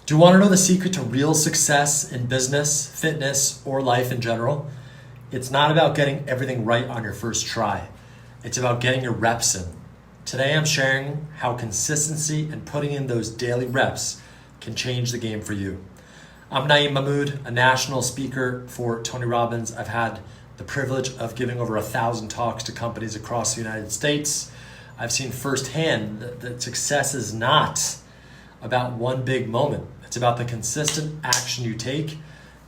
Do you want to know the secret to real success in business, fitness, or life in general? It's not about getting everything right on your first try. It's about getting your reps in. Today I'm sharing how consistency and putting in those daily reps can change the game for you. I'm Naeem Mahmood, a national speaker for Tony Robbins. I've had the privilege of giving over 1,000 talks to companies across the United States. I've seen firsthand that success is not about one big moment. It's about the consistent action you take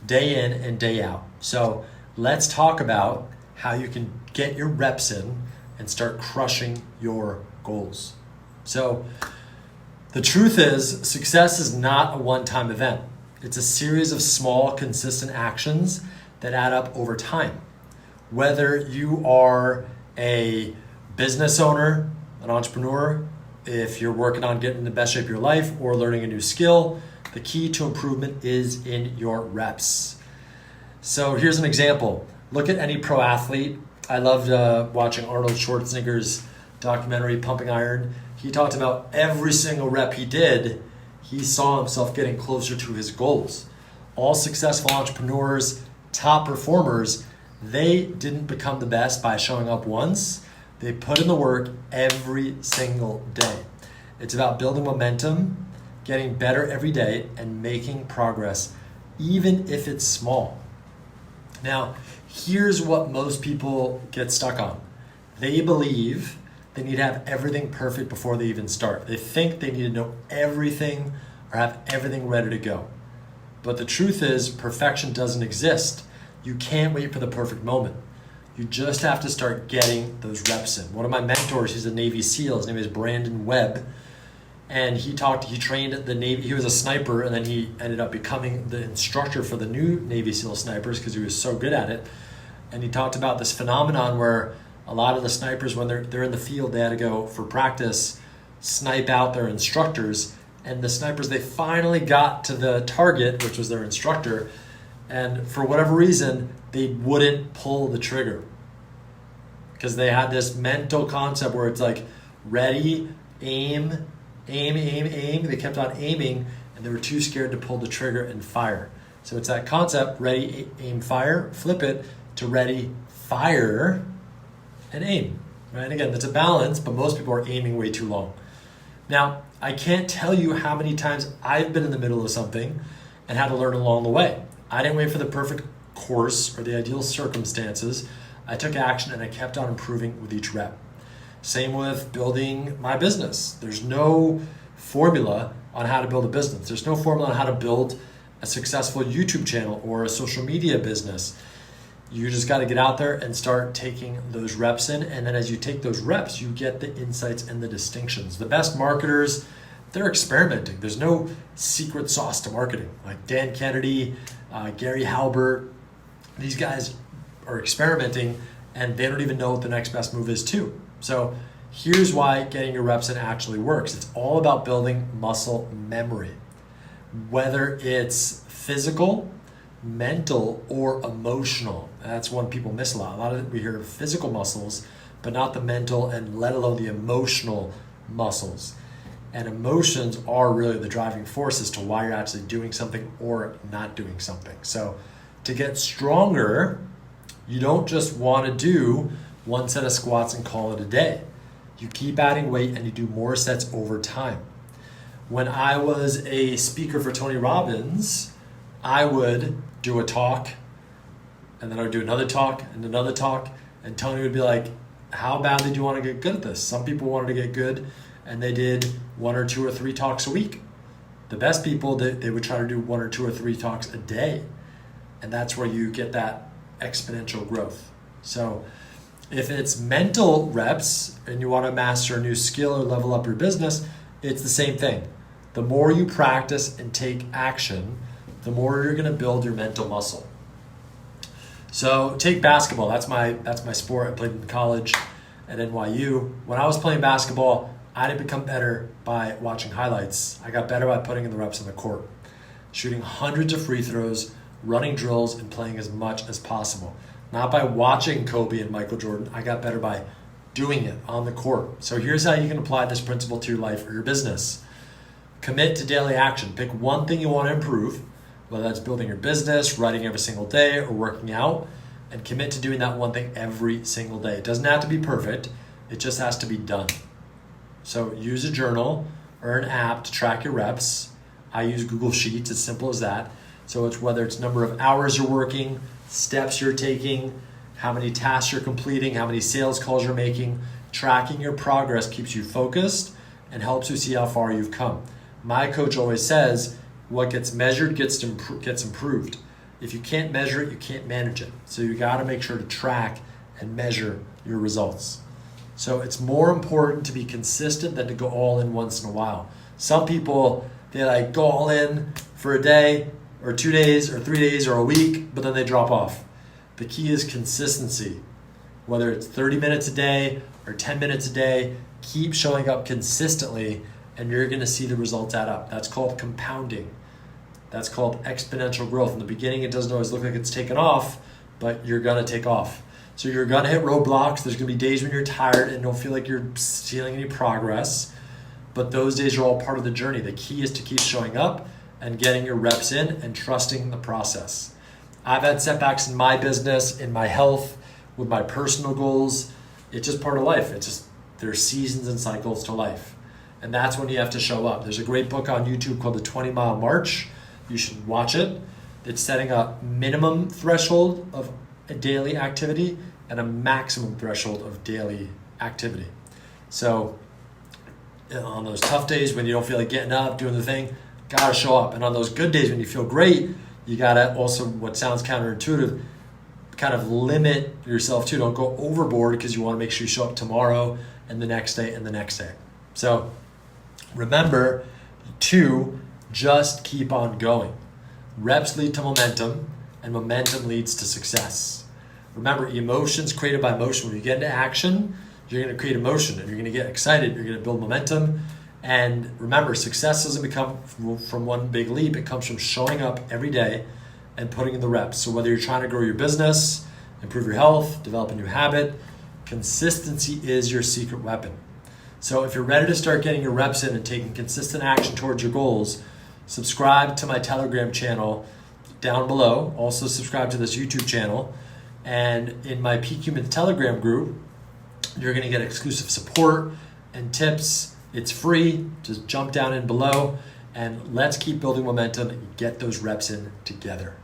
day in and day out. So let's talk about how you can get your reps in and start crushing your goals. So the truth is, success is not a one-time event. It's a series of small, consistent actions that add up over time. Whether you are a business owner, an entrepreneur, if you're working on getting in the best shape of your life or learning a new skill, the key to improvement is in your reps. So here's an example. Look at any pro athlete. I loved watching Arnold Schwarzenegger's documentary, Pumping Iron. He talked about every single rep he did, he saw himself getting closer to his goals. All successful entrepreneurs, top performers, they didn't become the best by showing up once. They put in the work every single day. It's about building momentum, getting better every day, and making progress, even if it's small. Now, here's what most people get stuck on. They believe they need to have everything perfect before they even start. They think they need to know everything or have everything ready to go. But the truth is, perfection doesn't exist. You can't wait for the perfect moment. You just have to start getting those reps in. One of my mentors, he's a Navy SEAL. His name is Brandon Webb. And he trained at the Navy. He was a sniper, and then he ended up becoming the instructor for the new Navy SEAL snipers because he was so good at it. And he talked about this phenomenon where a lot of the snipers, when they're in the field, they had to go for practice, snipe out their instructors. And the snipers, they finally got to the target, which was their instructor. And for whatever reason, they wouldn't pull the trigger because they had this mental concept where it's like ready, aim, aim, aim, aim. They kept on aiming and they were too scared to pull the trigger and fire. So it's that concept, ready, aim, fire, flip it to ready, fire, and aim. Right? And again, that's a balance, but most people are aiming way too long. Now, I can't tell you how many times I've been in the middle of something and had to learn along the way. I didn't wait for the perfect course or the ideal circumstances. I took action and I kept on improving with each rep. Same with building my business. There's no formula on how to build a business. There's no formula on how to build a successful YouTube channel or a social media business. You just got to get out there and start taking those reps in. And then as you take those reps, you get the insights and the distinctions. The best marketers, they're experimenting. There's no secret sauce to marketing. Like Dan Kennedy, Gary Halbert, these guys are experimenting and they don't even know what the next best move is too. So here's why getting your reps in actually works. It's all about building muscle memory. Whether it's physical, mental, or emotional. That's one people miss a lot. A lot of it, we hear physical muscles, but not the mental and let alone the emotional muscles. And emotions are really the driving force as to why you're actually doing something or not doing something. So to get stronger, you don't just want to do one set of squats and call it a day. You keep adding weight and you do more sets over time. When I was a speaker for Tony Robbins, I would do a talk and then I would do another talk and another talk. And Tony would be like, how badly do you want to get good at this? Some people wanted to get good and they did 1 or 2 or 3 talks a week. The best people, they would try to do 1 or 2 or 3 talks a day. And that's where you get that exponential growth. So if it's mental reps and you want to master a new skill or level up your business, it's the same thing. The more you practice and take action, the more you're going to build your mental muscle. So take basketball. That's my sport. I played in college at NYU. When I was playing basketball, I didn't become better by watching highlights. I got better by putting in the reps on the court, shooting hundreds of free throws, running drills, and playing as much as possible. Not by watching Kobe and Michael Jordan. I got better by doing it on the court. So here's how you can apply this principle to your life or your business. Commit to daily action. Pick one thing you want to improve, whether that's building your business, writing every single day, or working out, and commit to doing that one thing every single day. It doesn't have to be perfect. It just has to be done. So use a journal or an app to track your reps. I use Google Sheets, as simple as that. So it's whether it's number of hours you're working, steps you're taking, how many tasks you're completing, how many sales calls you're making. Tracking your progress keeps you focused and helps you see how far you've come. My coach always says, what gets measured gets improved. If you can't measure it, you can't manage it. So you got to make sure to track and measure your results. So it's more important to be consistent than to go all in once in a while. Some people, they like go all in for a day or 2 days or 3 days or a week, but then they drop off. The key is consistency. Whether it's 30 minutes a day or 10 minutes a day, keep showing up consistently and you're going to see the results add up. That's called compounding. That's called exponential growth. In the beginning, it doesn't always look like it's taken off, but you're going to take off. So you're going to hit roadblocks. There's going to be days when you're tired and don't feel like you're seeing any progress, but those days are all part of the journey. The key is to keep showing up and getting your reps in and trusting the process. I've had setbacks in my business, in my health, with my personal goals. It's just part of life. There's seasons and cycles to life. And that's when you have to show up. There's a great book on YouTube called The 20-Mile March. You should watch it. It's setting a minimum threshold of a daily activity and a maximum threshold of daily activity. So on those tough days when you don't feel like getting up, doing the thing, gotta show up. And on those good days when you feel great, you gotta also, what sounds counterintuitive, kind of limit yourself too. Don't go overboard because you want to make sure you show up tomorrow and the next day and the next day. So remember to just keep on going. Reps lead to momentum and momentum leads to success. Remember, emotions created by motion. When you get into action, you're going to create emotion and you're going to get excited. You're going to build momentum. And remember, success doesn't come from one big leap. It comes from showing up every day and putting in the reps. So whether you're trying to grow your business, improve your health, develop a new habit, consistency is your secret weapon. So if you're ready to start getting your reps in and taking consistent action towards your goals, subscribe to my Telegram channel down below. Also subscribe to this YouTube channel. And in my Peak Human Telegram group, you're going to get exclusive support and tips. It's free. Just jump down in below and let's keep building momentum and get those reps in together.